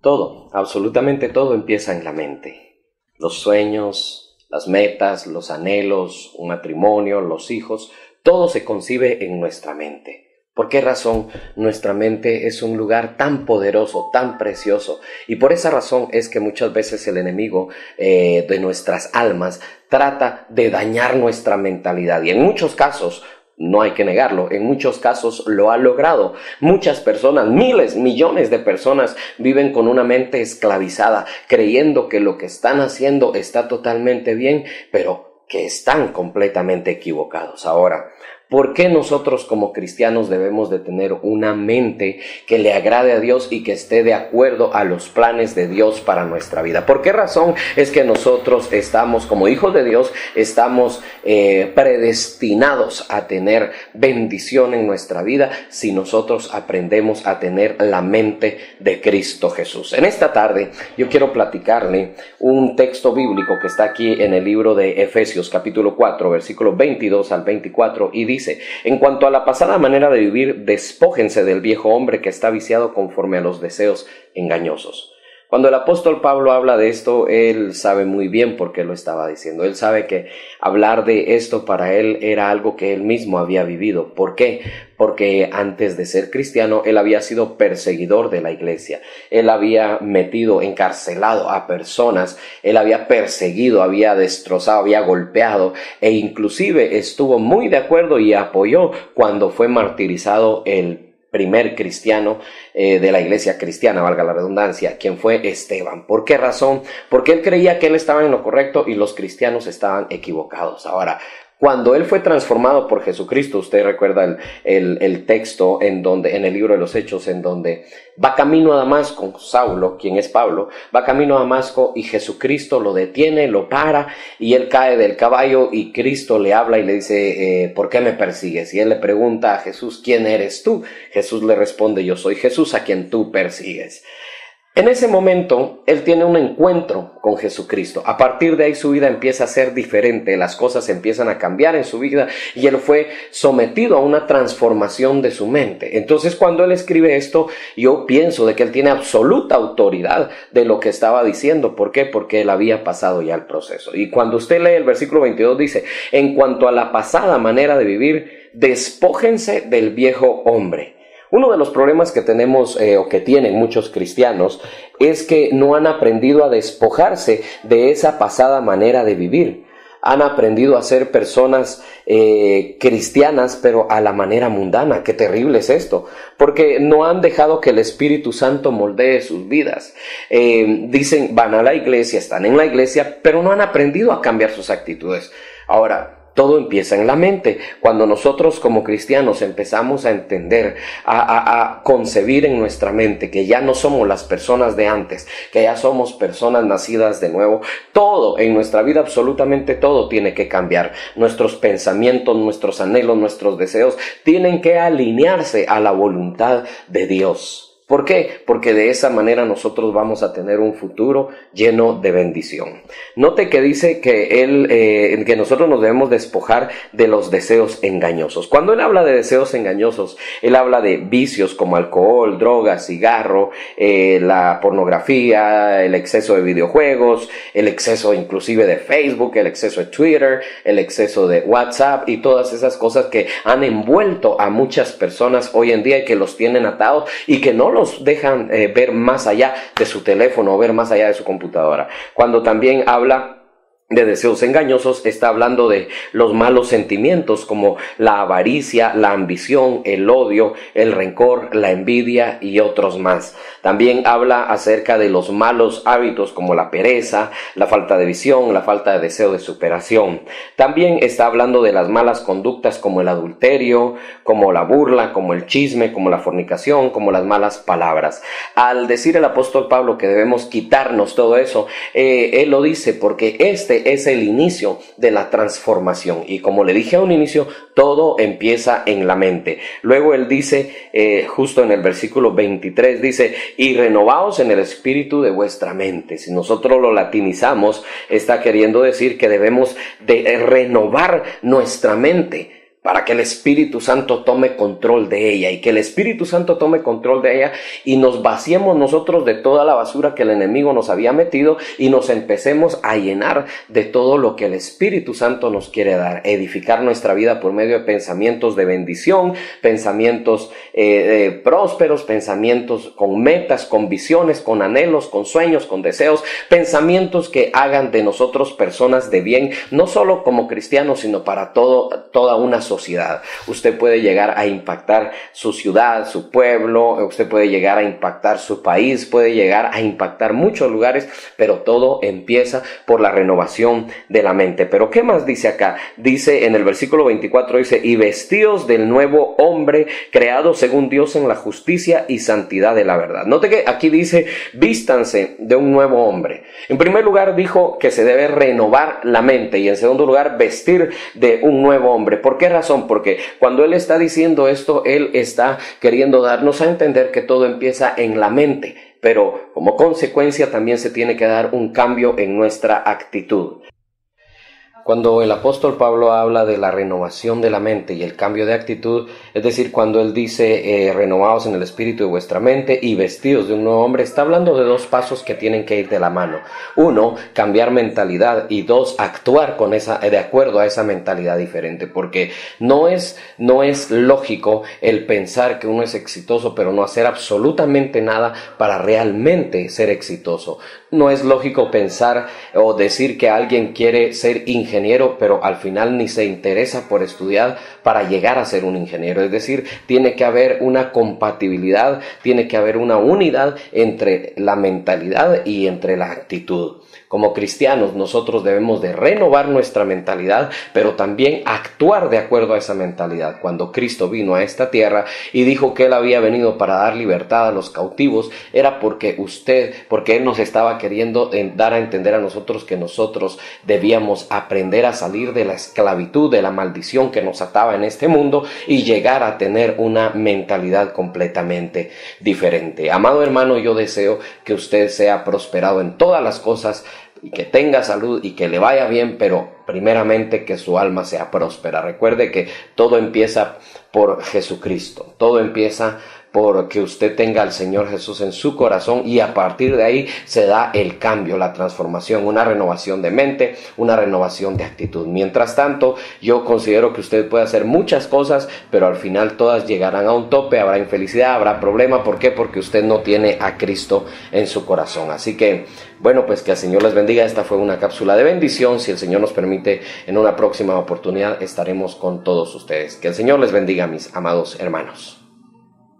Todo, absolutamente todo empieza en la mente. Los sueños, las metas, los anhelos, un matrimonio, los hijos, todo se concibe en nuestra mente. ¿Por qué razón? Nuestra mente es un lugar tan poderoso, tan precioso, y por esa razón es que muchas veces el enemigo de nuestras almas trata de dañar nuestra mentalidad, y en muchos casos, no hay que negarlo, en muchos casos lo ha logrado. Muchas personas, miles, millones de personas viven con una mente esclavizada, creyendo que lo que están haciendo está totalmente bien, pero que están completamente equivocados. Ahora, ¿por qué nosotros como cristianos debemos de tener una mente que le agrade a Dios y que esté de acuerdo a los planes de Dios para nuestra vida? ¿Por qué razón es que nosotros estamos, como hijos de Dios, estamos predestinados a tener bendición en nuestra vida si nosotros aprendemos a tener la mente de Cristo Jesús? En esta tarde yo quiero platicarle un texto bíblico que está aquí en el libro de Efesios capítulo 4, versículos 22 al 24, y dice: en cuanto a la pasada manera de vivir, despójense del viejo hombre que está viciado conforme a los deseos engañosos. Cuando el apóstol Pablo habla de esto, él sabe muy bien por qué lo estaba diciendo. Él sabe que hablar de esto para él era algo que él mismo había vivido. ¿Por qué? Porque antes de ser cristiano, él había sido perseguidor de la iglesia. Él había metido, encarcelado a personas. Él había perseguido, había destrozado, había golpeado, e inclusive estuvo muy de acuerdo y apoyó cuando fue martirizado el primer cristiano de la iglesia cristiana, valga la redundancia, quien fue Esteban. ¿Por qué razón? Porque él creía que él estaba en lo correcto y los cristianos estaban equivocados. Ahora, cuando él fue transformado por Jesucristo, usted recuerda el texto en el libro de los Hechos, en donde va camino a Damasco, Saulo, quien es Pablo, va camino a Damasco y Jesucristo lo detiene, lo para, y él cae del caballo y Cristo le habla y le dice: ¿por qué me persigues? Y él le pregunta a Jesús: ¿quién eres tú? Jesús le responde: yo soy Jesús a quien tú persigues. En ese momento, él tiene un encuentro con Jesucristo. A partir de ahí su vida empieza a ser diferente, las cosas empiezan a cambiar en su vida y él fue sometido a una transformación de su mente. Entonces, cuando él escribe esto, yo pienso de que él tiene absoluta autoridad de lo que estaba diciendo. ¿Por qué? Porque él había pasado ya el proceso. Y cuando usted lee el versículo 22 dice: en cuanto a la pasada manera de vivir, despójense del viejo hombre. Uno de los problemas que tenemos o que tienen muchos cristianos es que no han aprendido a despojarse de esa pasada manera de vivir. Han aprendido a ser personas cristianas, pero a la manera mundana. Qué terrible es esto, porque no han dejado que el Espíritu Santo moldee sus vidas. Dicen, van a la iglesia, están en la iglesia, pero no han aprendido a cambiar sus actitudes. Ahora, todo empieza en la mente. Cuando nosotros como cristianos empezamos a entender, a concebir en nuestra mente que ya no somos las personas de antes, que ya somos personas nacidas de nuevo, todo en nuestra vida, absolutamente todo tiene que cambiar. Nuestros pensamientos, nuestros anhelos, nuestros deseos tienen que alinearse a la voluntad de Dios. ¿Por qué? Porque de esa manera nosotros vamos a tener un futuro lleno de bendición. Note que dice que que nosotros nos debemos despojar de los deseos engañosos. Cuando él habla de deseos engañosos, él habla de vicios como alcohol, drogas, cigarro, la pornografía, el exceso de videojuegos, el exceso inclusive de Facebook, el exceso de Twitter, el exceso de WhatsApp y todas esas cosas que han envuelto a muchas personas hoy en día y que los tienen atados y que no los dejan ver más allá de su teléfono o ver más allá de su computadora. Cuando también habla de deseos engañosos, está hablando de los malos sentimientos como la avaricia, la ambición, el odio, el rencor, la envidia y otros más. También habla acerca de los malos hábitos como la pereza, la falta de visión, la falta de deseo de superación. También está hablando de las malas conductas como el adulterio, como la burla, como el chisme, como la fornicación, como las malas palabras. Al decir el apóstol Pablo que debemos quitarnos todo eso, él lo dice porque este es el inicio de la transformación, y como le dije a un inicio, todo empieza en la mente. Luego él dice, justo en el versículo 23, dice: y renovaos en el espíritu de vuestra mente. Si nosotros lo latinizamos, está queriendo decir que debemos de renovar nuestra mente. para que el Espíritu Santo tome control de ella, y que el Espíritu Santo tome control de ella y nos vaciemos nosotros de toda la basura que el enemigo nos había metido y nos empecemos a llenar de todo lo que el Espíritu Santo nos quiere dar, edificar nuestra vida por medio de pensamientos de bendición, pensamientos prósperos, pensamientos con metas, con visiones, con anhelos, con sueños, con deseos, pensamientos que hagan de nosotros personas de bien, no solo como cristianos, sino para toda una sociedad. Usted puede llegar a impactar su ciudad, su pueblo, usted puede llegar a impactar su país, puede llegar a impactar muchos lugares, pero todo empieza por la renovación de la mente. Pero ¿qué más dice acá? Dice en el versículo 24, dice, y vestidos del nuevo hombre, creado según Dios en la justicia y santidad de la verdad. Note que aquí dice, vístanse de un nuevo hombre. En primer lugar dijo que se debe renovar la mente, y en segundo lugar vestir de un nuevo hombre. ¿Por qué razón? Porque cuando él está diciendo esto, él está queriendo darnos a entender que todo empieza en la mente, pero como consecuencia también se tiene que dar un cambio en nuestra actitud. Cuando el apóstol Pablo habla de la renovación de la mente y el cambio de actitud, es decir, cuando él dice renovados en el espíritu de vuestra mente y vestidos de un nuevo hombre, está hablando de dos pasos que tienen que ir de la mano. Uno, cambiar mentalidad, y dos, actuar de acuerdo a esa mentalidad diferente, porque no es lógico el pensar que uno es exitoso pero no hacer absolutamente nada para realmente ser exitoso. No es lógico pensar o decir que alguien quiere ser ingeniero, pero al final ni se interesa por estudiar para llegar a ser un ingeniero. Es decir, tiene que haber una compatibilidad, tiene que haber una unidad entre la mentalidad y entre la actitud. Como cristianos, nosotros debemos de renovar nuestra mentalidad, pero también actuar de acuerdo a esa mentalidad. Cuando Cristo vino a esta tierra y dijo que Él había venido para dar libertad a los cautivos, era porque Él nos estaba queriendo dar a entender a nosotros que nosotros debíamos aprender a salir de la esclavitud, de la maldición que nos ataba en este mundo y llegar a tener una mentalidad completamente diferente. Amado hermano, yo deseo que usted sea prosperado en todas las cosas y que tenga salud y que le vaya bien, pero primeramente que su alma sea próspera. Recuerde que todo empieza por Jesucristo, todo empieza por que usted tenga al Señor Jesús en su corazón, y a partir de ahí se da el cambio, la transformación, una renovación de mente, una renovación de actitud. Mientras tanto, yo considero que usted puede hacer muchas cosas, pero al final todas llegarán a un tope, habrá infelicidad, habrá problema. ¿Por qué? Porque usted no tiene a Cristo en su corazón. Así que, bueno, pues que el Señor les bendiga. Esta fue una cápsula de bendición. Si el Señor nos permite, en una próxima oportunidad estaremos con todos ustedes. Que el Señor les bendiga, mis amados hermanos.